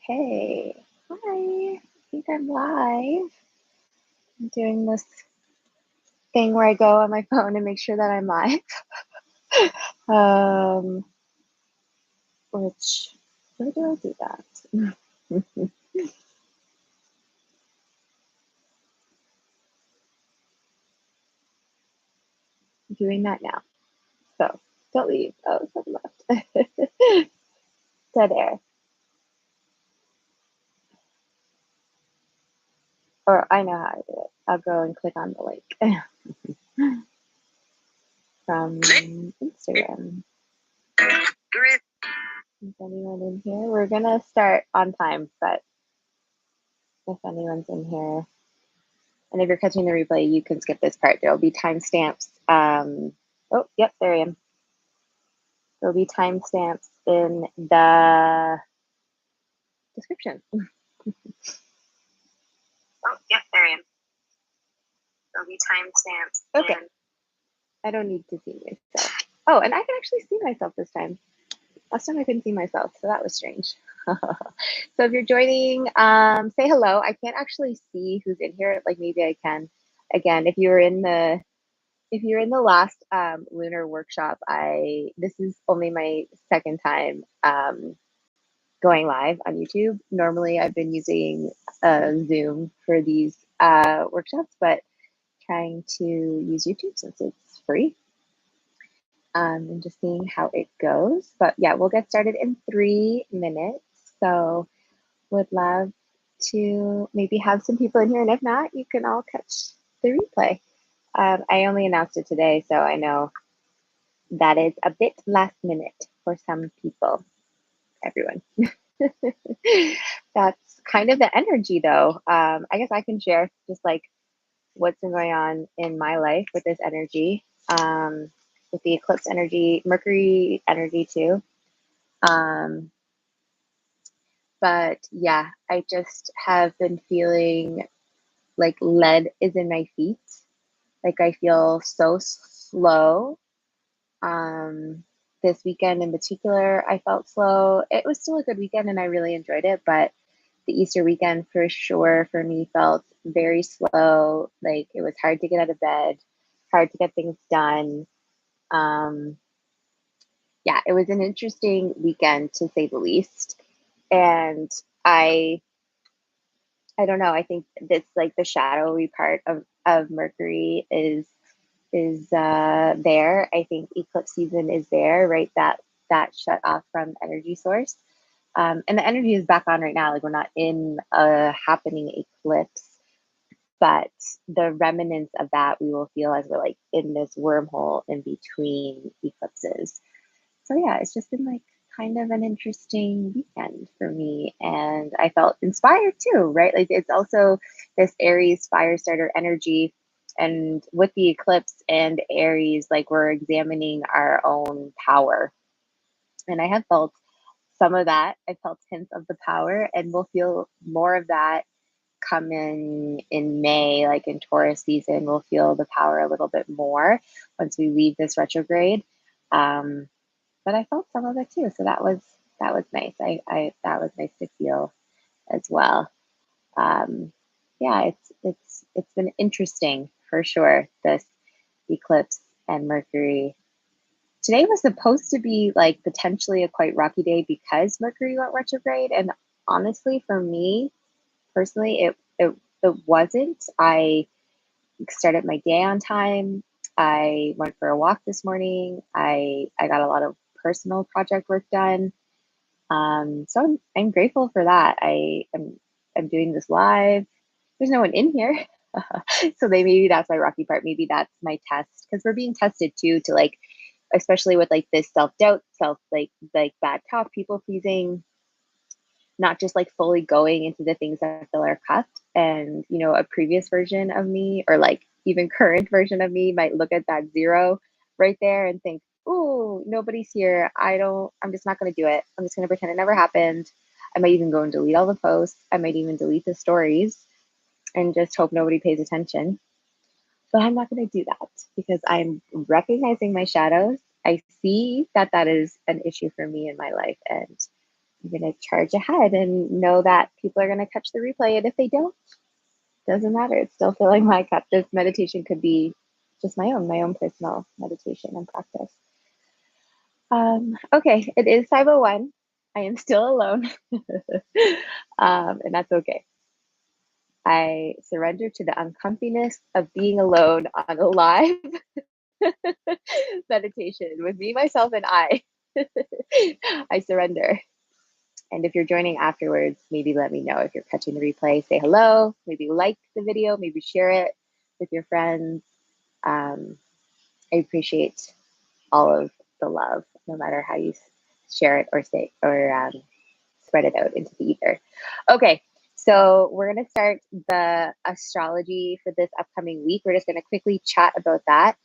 Okay. Hi. I think I'm live. I'm doing this thing where I go on my phone and make sure that I'm live. Um, which, where do I do that? I'm doing that now. So don't leave. Oh, something left. Dead air. Or I know how to do it. I'll go and click on the link from Instagram. Is anyone in here? We're gonna start on time, but if anyone's in here, and if you're catching the replay, you can skip this part. There'll be timestamps. Oh, yep, there I am. There'll be timestamps in the description. Oh, yep, there I am. There'll be timestamps. Okay. I don't need to see myself. Oh, and I can actually see myself this time. Last time I couldn't see myself, so that was strange. So if you're joining, say hello. I can't actually see who's in here. Like maybe I can. Again, if you're in the last lunar workshop, this is only my second time going live on YouTube. Normally I've been using Zoom for these workshops, but trying to use YouTube since it's free. And just seeing how it goes. But yeah, we'll get started in 3 minutes. So would love to maybe have some people in here. And if not, you can all catch the replay. I only announced it today, so I know that is a bit last minute for some people, everyone. That's kind of the energy though. I guess I can share just like what's been going on in my life with this energy, with the eclipse energy, Mercury energy too. But yeah, I just have been feeling like lead is in my feet. Like I feel so slow. This weekend in particular, I felt slow. It was still a good weekend and I really enjoyed it, but the Easter weekend for sure for me felt very slow. Like it was hard to get out of bed, hard to get things done. Yeah, it was an interesting weekend to say the least. And I don't know, I think that's like the shadowy part of Mercury is there. I think eclipse season is there, right? That shut off from energy source. And the energy is back on right now. Like we're not in a happening eclipse, but the remnants of that we will feel as we're like in this wormhole in between eclipses. So yeah, it's just been like kind of an interesting weekend for me. And I felt inspired too, right? Like it's also this Aries fire starter energy. And with the eclipse and Aries, like we're examining our own power. And I have felt some of that. I felt hints of the power, and we'll feel more of that coming in May, like in Taurus season. We'll feel the power a little bit more once we leave this retrograde. But I felt some of it too, so that was nice. I that was nice to feel as well. Yeah, it's been interesting for sure. This eclipse and Mercury. Today was supposed to be like potentially a quite rocky day because Mercury went retrograde, and honestly, for me personally, it wasn't. I started my day on time. I went for a walk this morning. I got a lot of personal project work done. So I'm grateful for that. I'm doing this live. There's no one in here. So maybe that's my rocky part. Maybe that's my test because we're being tested too to like, especially with like this self-doubt, like bad talk, people pleasing, not just like fully going into the things that fill our cup. And a previous version of me or like even current version of me might look at that 0 right there and think, oh, nobody's here. I'm just not going to do it. I'm just going to pretend it never happened. I might even go and delete all the posts. I might even delete the stories and just hope nobody pays attention. But I'm not going to do that because I'm recognizing my shadows. I see that that is an issue for me in my life, and I'm going to charge ahead and know that people are going to catch the replay. And if they don't, doesn't matter. It's still filling my cup. This meditation could be just my own personal meditation and practice. Okay, it is 5:01. I am still alone, and that's okay. I surrender to the uncomfiness of being alone on a live meditation with me, myself, and I. I surrender. And if you're joining afterwards, maybe let me know. If you're catching the replay, say hello, maybe like the video, maybe share it with your friends. I appreciate all of the love, no matter how you share it or say or spread it out into the ether. Okay, so we're going to start the astrology for this upcoming week. We're just going to quickly chat about that.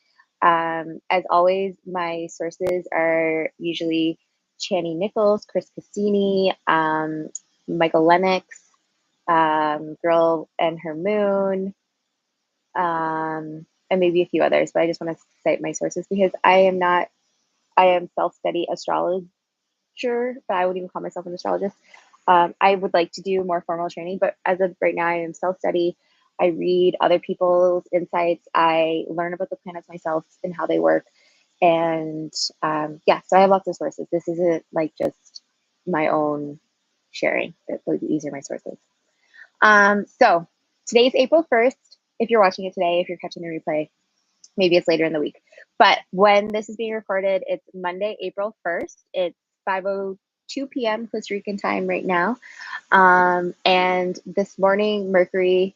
As always, my sources are usually Chani Nichols, Chris Cassini, Michael Lennox, Girl and Her Moon, and maybe a few others, but I just want to cite my sources because I am self-study astrologer, but I wouldn't even call myself an astrologist. I would like to do more formal training, but as of right now, I am self-study. I read other people's insights. I learn about the planets myself and how they work. And yeah, so I have lots of sources. This isn't like just my own sharing. These are my sources. So today's April 1st. If you're watching it today, if you're catching the replay, maybe it's later in the week. But when this is being recorded, it's Monday, April 1st. It's 5:02 p.m. Costa Rican time right now. And this morning, Mercury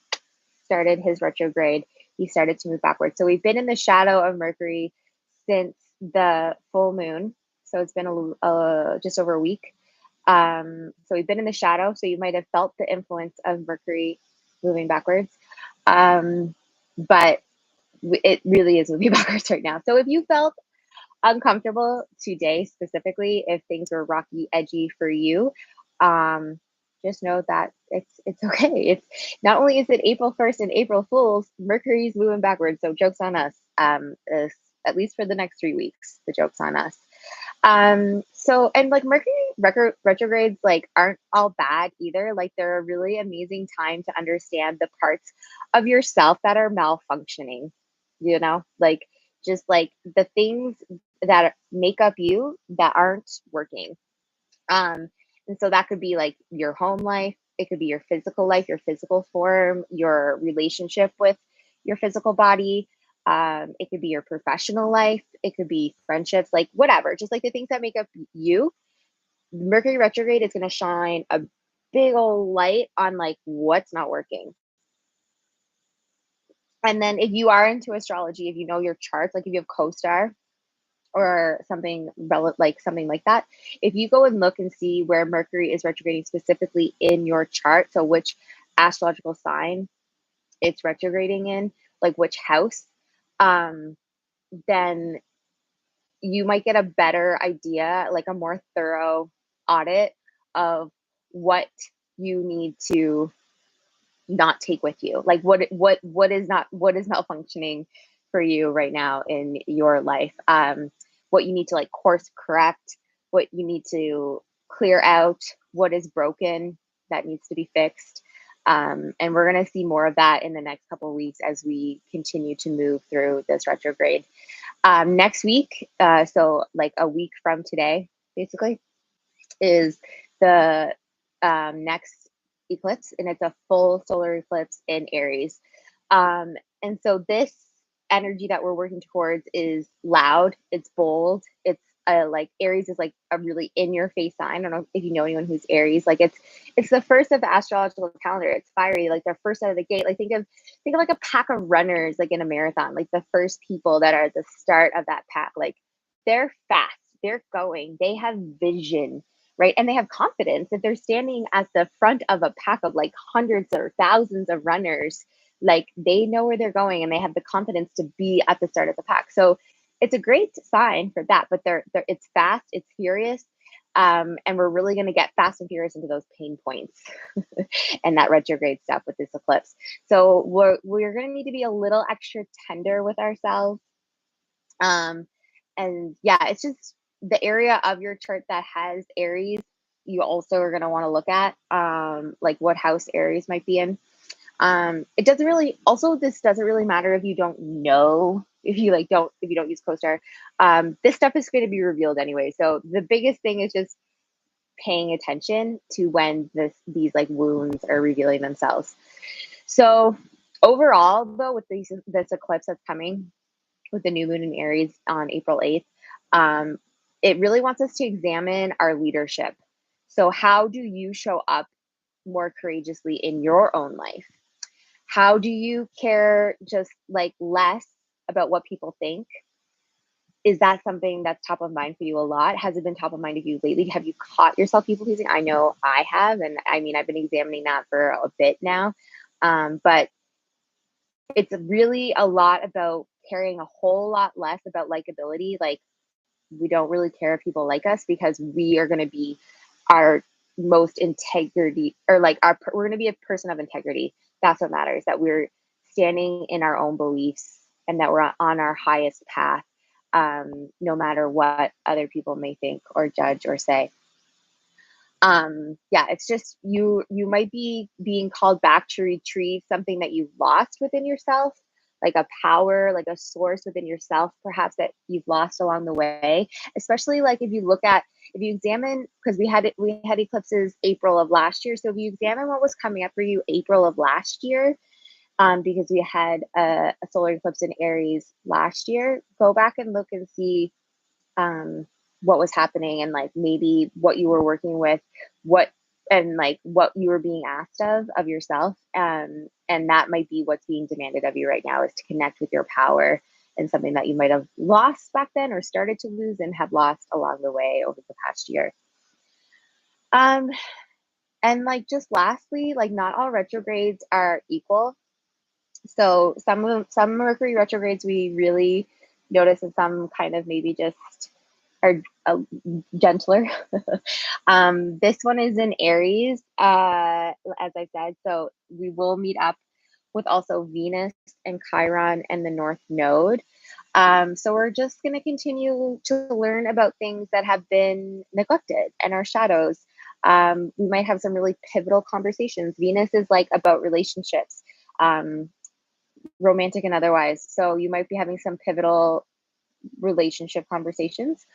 started his retrograde. He started to move backwards. So we've been in the shadow of Mercury since the full moon. So it's been just over a week. So we've been in the shadow. So you might have felt the influence of Mercury moving backwards. But it really is moving backwards right now. So if you felt uncomfortable today, specifically, if things were rocky, edgy for you, just know that it's okay. It's not only is it April 1st and April Fools, Mercury's moving backwards. So joke's on us. At least for the next 3 weeks, the joke's on us. So, and like Mercury retrogrades like aren't all bad either. Like they're a really amazing time to understand the parts of yourself that are malfunctioning, like just like the things that make up you that aren't working. And so that could be like your home life, it could be your physical life, your physical form, your relationship with your physical body. It could be your professional life, it could be friendships, like whatever, just like the things that make up you. Mercury retrograde is going to shine a big old light on like what's not working. And then if you are into astrology, if you know your charts, like if you have co-star or something something like that, if you go and look and see where Mercury is retrograding specifically in your chart, so which astrological sign it's retrograding in, like which house, then you might get a better idea, like a more thorough audit of what you need to not take with you, like what is malfunctioning for you right now in your life, what you need to like course correct, what you need to clear out, what is broken that needs to be fixed. And we're going to see more of that in the next couple of weeks as we continue to move through this retrograde. Next week, so like a week from today basically, is the next eclipse, and it's a full solar eclipse in Aries. And so this energy that we're working towards is loud, it's bold, it's like Aries is like a really in your face sign. I don't know if you know anyone who's Aries. Like it's the first of the astrological calendar. It's fiery, like they're first out of the gate. Like think of like a pack of runners like in a marathon, like the first people that are at the start of that pack. Like they're fast, they're going, they have vision, right? And they have confidence. If they're standing at the front of a pack of like hundreds or thousands of runners, like they know where they're going and they have the confidence to be at the start of the pack. So it's a great sign for that, but it's fast, it's furious. And we're really going to get fast and furious into those pain points and that retrograde stuff with this eclipse. So we're going to need to be a little extra tender with ourselves. And yeah, it's just the area of your chart that has Aries you also are going to want to look at, like what house Aries might be in. It doesn't really, also, this doesn't really matter if you don't know, if you like don't, if you don't use CoStar. This stuff is going to be revealed anyway. So the biggest thing is just paying attention to when these like wounds are revealing themselves. So overall, though, with this eclipse that's coming with the new moon in Aries on April 8th, it really wants us to examine our leadership. So how do you show up more courageously in your own life? How do you care just like less about what people think? Is that something that's top of mind for you a lot? Has it been top of mind of you lately? Have you caught yourself people pleasing? I know I have. And I mean, I've been examining that for a bit now. But it's really a lot about caring a whole lot less about likability. Like, we don't really care if people like us because we are going to be our most integrity, or like we're going to be a person of integrity. That's what matters, that we're standing in our own beliefs and that we're on our highest path, no matter what other people may think or judge or say. Yeah, it's just you might be being called back to retrieve something that you lost within yourself, like a power, like a source within yourself, perhaps, that you've lost along the way. Especially like if you examine, because we had eclipses April of last year. So if you examine what was coming up for you April of last year, because we had a solar eclipse in Aries last year, go back and look and see um, what was happening, and like maybe what you were working with, what and like what you were being asked of yourself, and that might be what's being demanded of you right now, is to connect with your power, and something that you might have lost back then or started to lose and have lost along the way over the past year. um and like, just lastly, like, not all retrogrades are equal. So some Mercury retrogrades we really notice, and some kind of maybe just are gentler. This one is in Aries, as I said. So we will meet up with also Venus and Chiron and the North Node. So we're just going to continue to learn about things that have been neglected and our shadows. We might have some really pivotal conversations. Venus is like about relationships, romantic and otherwise. So you might be having some pivotal relationship conversations.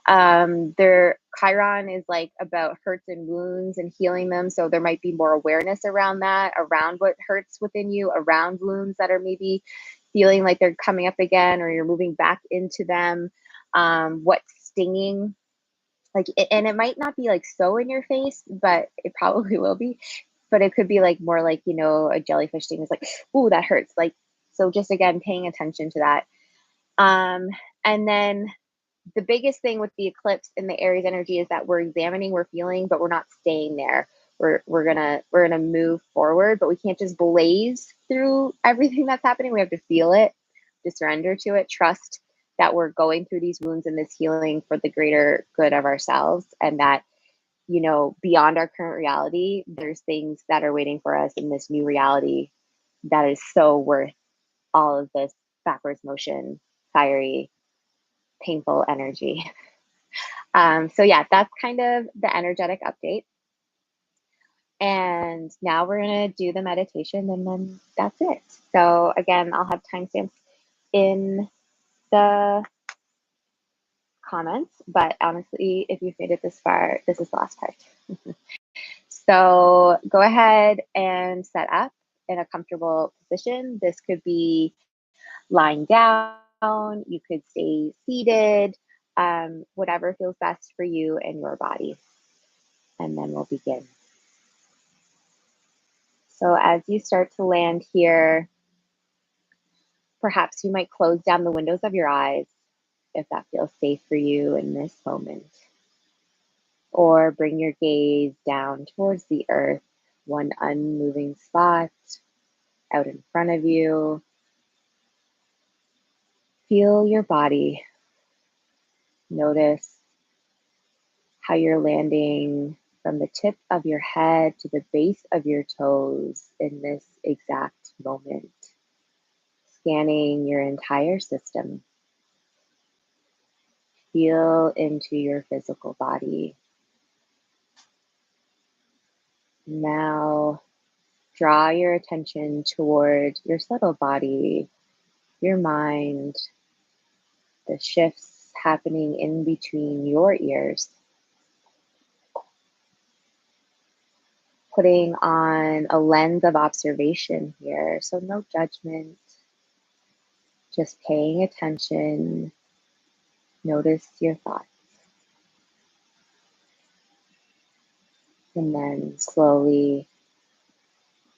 Their Chiron is like about hurts and wounds and healing them. So there might be more awareness around that, around what hurts within you, around wounds that are maybe feeling like they're coming up again, or you're moving back into them. What's stinging, like, and it might not be like so in your face, but it probably will be. But it could be like more like, a jellyfish sting is like, ooh, that hurts. Like, so just again, paying attention to that. And then the biggest thing with the eclipse and the Aries energy is that we're examining, we're feeling, but we're not staying there. We're gonna move forward, but we can't just blaze through everything that's happening. We have to feel it, to surrender to it, trust that we're going through these wounds and this healing for the greater good of ourselves, and that, beyond our current reality, there's things that are waiting for us in this new reality that is so worth all of this backwards motion, fiery, painful energy. So yeah, that's kind of the energetic update. And now we're gonna do the meditation, and then that's it. So again, I'll have timestamps in the comments, but honestly, if you've made it this far, this is the last part. So go ahead and set up in a comfortable position. This could be lying down, you could stay seated, whatever feels best for you and your body. And then we'll begin. So as you start to land here, perhaps you might close down the windows of your eyes if that feels safe for you in this moment. Or bring your gaze down towards the earth, one unmoving spot out in front of you. Feel your body. Notice how you're landing from the tip of your head to the base of your toes in this exact moment. Scanning your entire system. Feel into your physical body. Now, draw your attention toward your subtle body, your mind, the shifts happening in between your ears. Putting on a lens of observation here, so no judgment, just paying attention. Notice your thoughts. And then slowly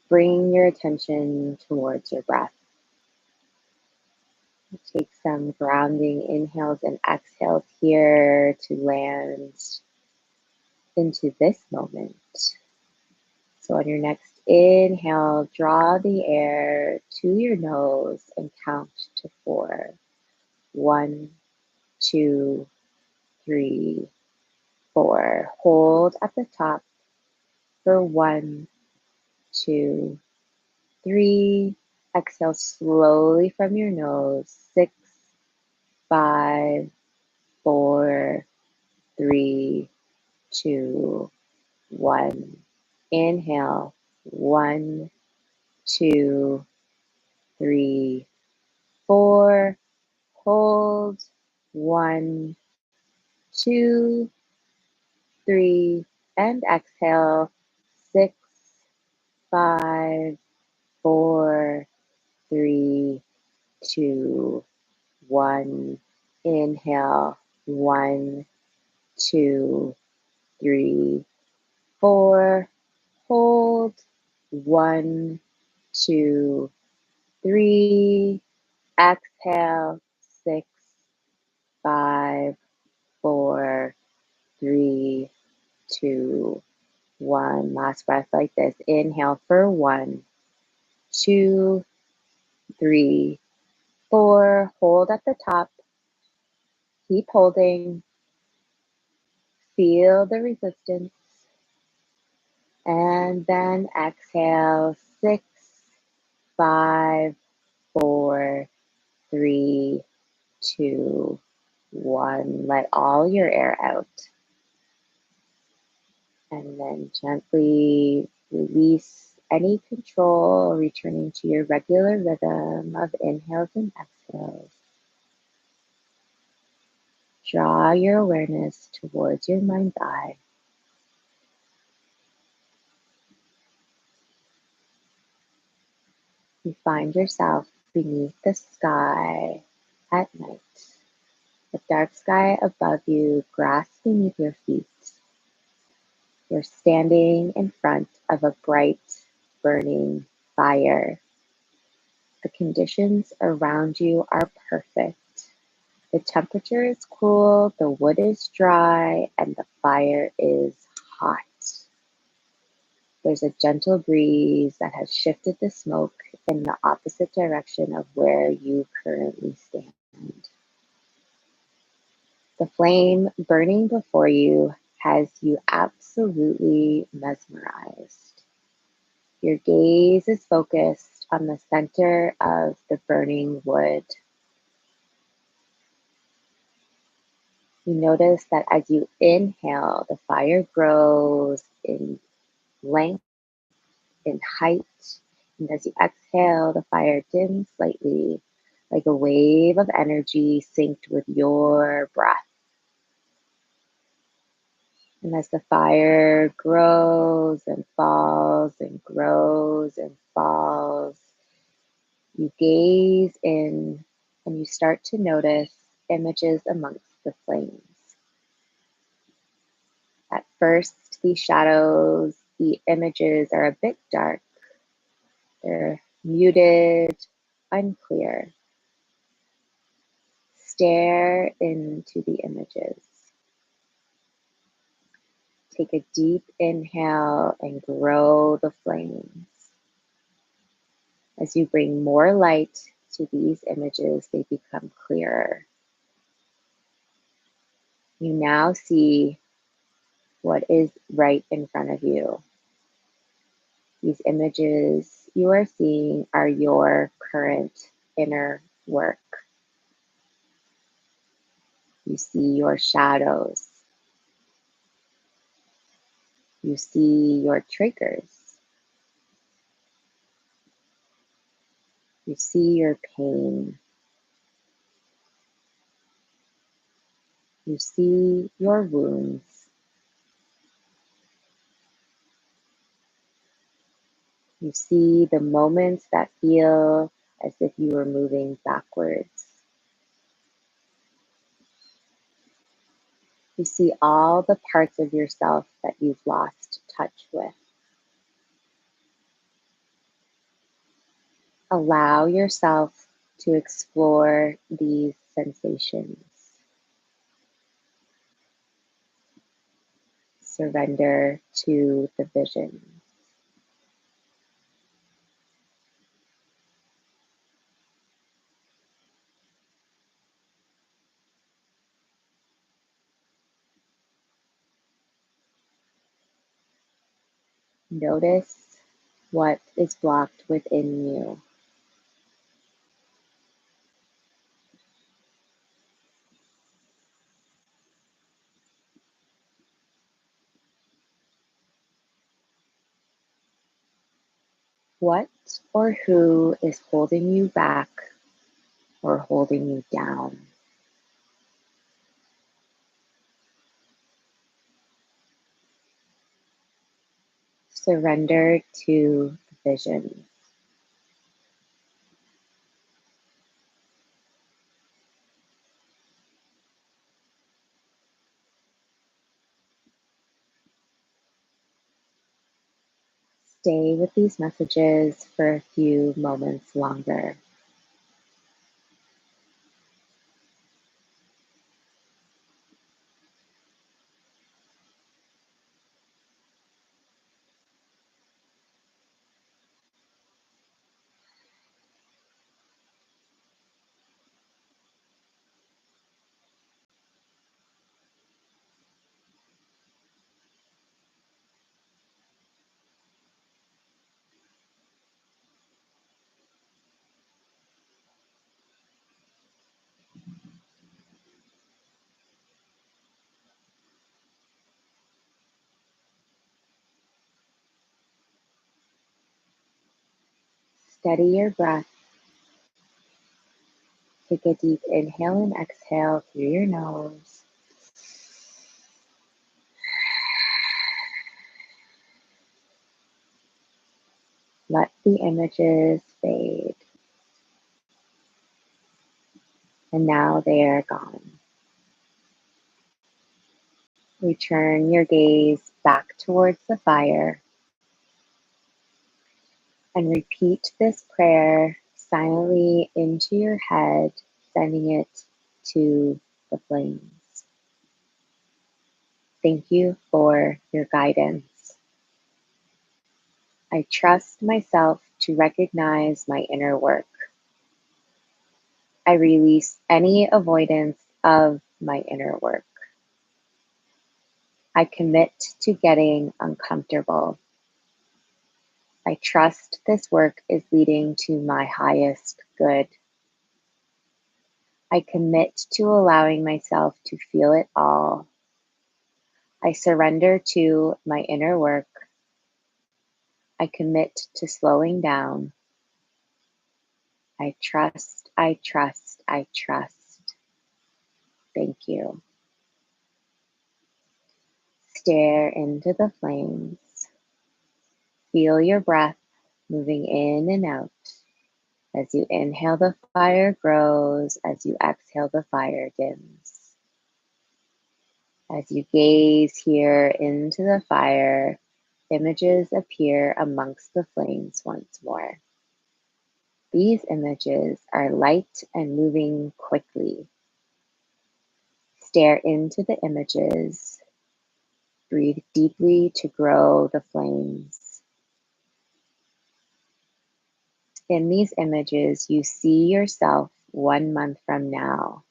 bring your attention towards your breath. Take some grounding inhales and exhales here to land into this moment. So on your next inhale, draw the air to your nose and count to 4. 1, 2, 3, 4. Hold at the top for 1, 2, 3. Exhale slowly from your nose. 6, 5, 4, 3, 2, 1. Inhale. 1, 2, 3, 4. Hold. 1, 2, 3. And exhale. 6, 5, 4, 3, 2, 1. Inhale. 1, 2, 3, 4. Hold. 1, 2, 3. Exhale. 6, 5, 4, 3, 2, 1. Last breath like this. Inhale for 1, 2, 3, 4. Hold at the top. Keep holding. Feel the resistance. And then exhale. 6, 5, 4, 3, 2, 1. Let all your air out. And then gently release any control, returning to your regular rhythm of inhales and exhales. Draw your awareness towards your mind's eye. You find yourself beneath the sky at night. The dark sky above you, grass beneath your feet. You're standing in front of a bright, burning fire. The conditions around you are perfect. The temperature is cool, the wood is dry, and the fire is hot. There's a gentle breeze that has shifted the smoke in the opposite direction of where you currently stand. The flame burning before you has you absolutely mesmerized. Your gaze is focused on the center of the burning wood. You notice that as you inhale, the fire grows in length, in height, and as you exhale, the fire dims slightly, like a wave of energy synced with your breath. And as the fire grows and falls and grows and falls, you gaze in and you start to notice images amongst the flames. At first, these shadows, the images are a bit dark. They're muted, unclear. Stare into the images. Take a deep inhale and grow the flames. As you bring more light to these images, they become clearer. You now see what is right in front of you. These images you are seeing are your current inner work. You see your shadows. You see your triggers. You see your pain. You see your wounds. You see the moments that feel as if you were moving backwards. You see all the parts of yourself that you've lost touch with. Allow yourself to explore these sensations. Surrender to the vision. Notice what is blocked within you. What or who is holding you back or holding you down? Surrender to the vision. Stay with these messages for a few moments longer. Steady your breath. Take a deep inhale and exhale through your nose. Let the images fade. And now they are gone. Return your gaze back towards the fire and repeat this prayer silently into your head, sending it to the flames. Thank you for your guidance. I trust myself to recognize my inner work. I release any avoidance of my inner work. I commit to getting uncomfortable. I trust this work is leading to my highest good. I commit to allowing myself to feel it all. I surrender to my inner work. I commit to slowing down. I trust, I trust, I trust. Thank you. Stare into the flames. Feel your breath moving in and out. As you inhale, the fire grows. As you exhale, the fire dims. As you gaze here into the fire, images appear amongst the flames once more. These images are light and moving quickly. Stare into the images. Breathe deeply to grow the flames. In these images, you see yourself 1 month from now.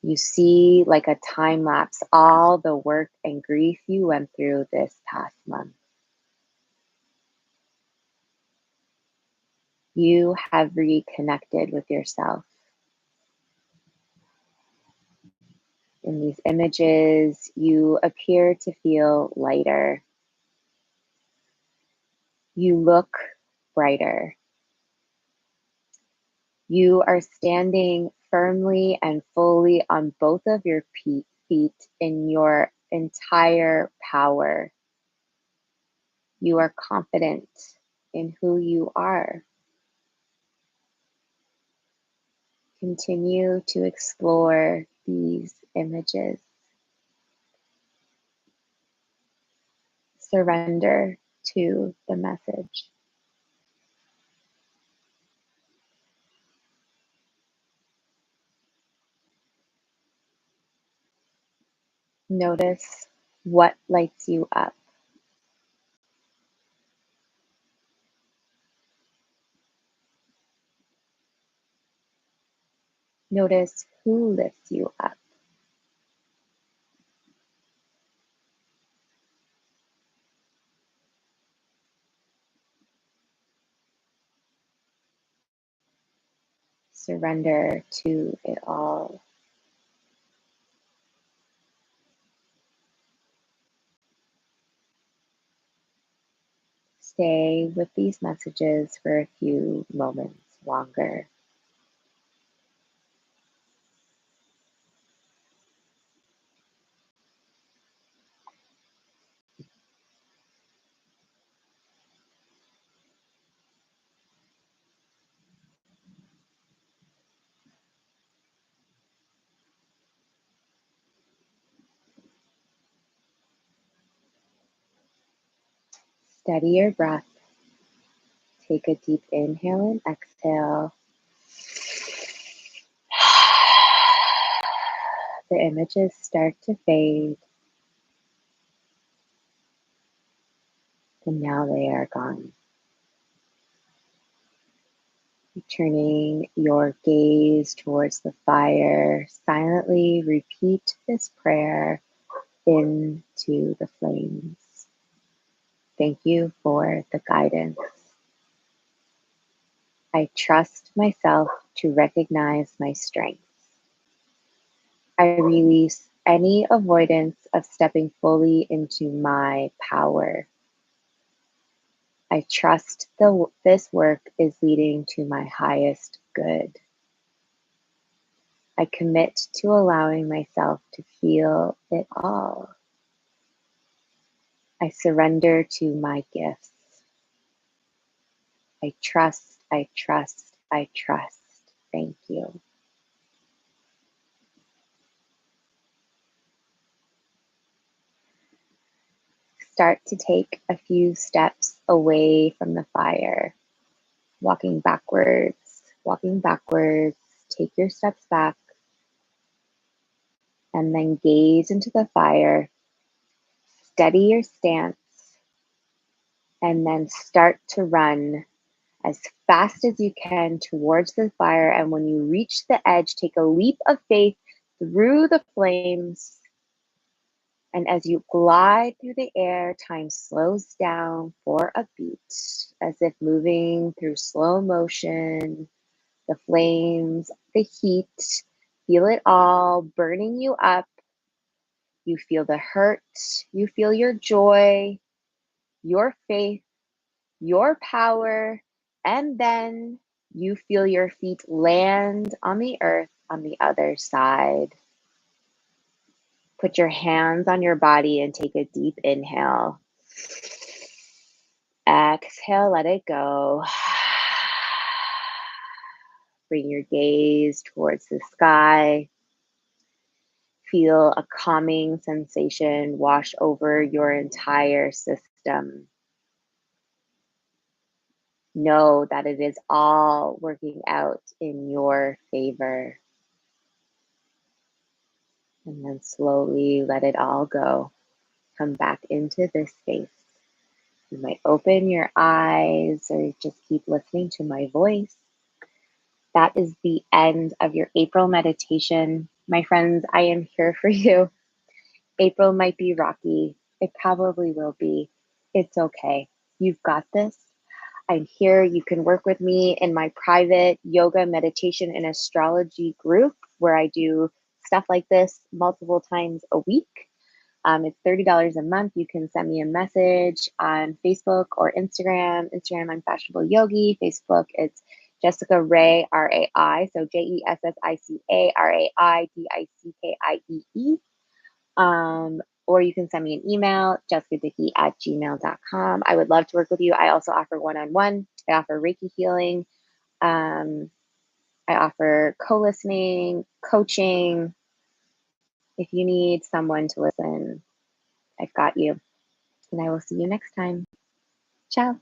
You see, like a time lapse, all the work and grief you went through this past month. You have reconnected with yourself. In these images, you appear to feel lighter. You look brighter. You are standing firmly and fully on both of your feet in your entire power. You are confident in who you are. Continue to explore these images. Surrender to the message. Notice what lights you up. Notice who lifts you up. Surrender to it all. Stay with these messages for a few moments longer. Steady your breath. Take a deep inhale and exhale. The images start to fade, and now they are gone. Turning your gaze towards the fire, silently repeat this prayer into the flames. Thank you for the guidance. I trust myself to recognize my strengths. I release any avoidance of stepping fully into my power. I trust this work is leading to my highest good. I commit to allowing myself to feel it all. I surrender to my gifts. I trust, I trust, I trust. Thank you. Start to take a few steps away from the fire, walking backwards, walking backwards. Take your steps back and then gaze into the fire. Steady your stance and then start to run as fast as you can towards the fire. And when you reach the edge, take a leap of faith through the flames. And as you glide through the air, time slows down for a beat, as if moving through slow motion. The flames, the heat, feel it all burning you up. You feel the hurt, you feel your joy, your faith, your power, and then you feel your feet land on the earth on the other side. Put your hands on your body and take a deep inhale. Exhale, let it go. Bring your gaze towards the sky. Feel a calming sensation wash over your entire system. Know that it is all working out in your favor. And then slowly let it all go. Come back into this space. You might open your eyes or just keep listening to my voice. That is the end of your April meditation. My friends, I am here for you. April might be rocky. It probably will be. It's okay. You've got this. I'm here. You can work with me in my private yoga, meditation, and astrology group where I do stuff like this multiple times a week. It's $30 a month. You can send me a message on Facebook or Instagram. Instagram, I'm Fashionable Yogi. Facebook, it's Jessica Rai, RAI. So JESSICA RAIDICKIEE. Or you can send me an email, jessicadickey@gmail.com. I would love to work with you. I also offer one-on-one. I offer Reiki healing. I offer co-listening, coaching. If you need someone to listen, I've got you. And I will see you next time. Ciao.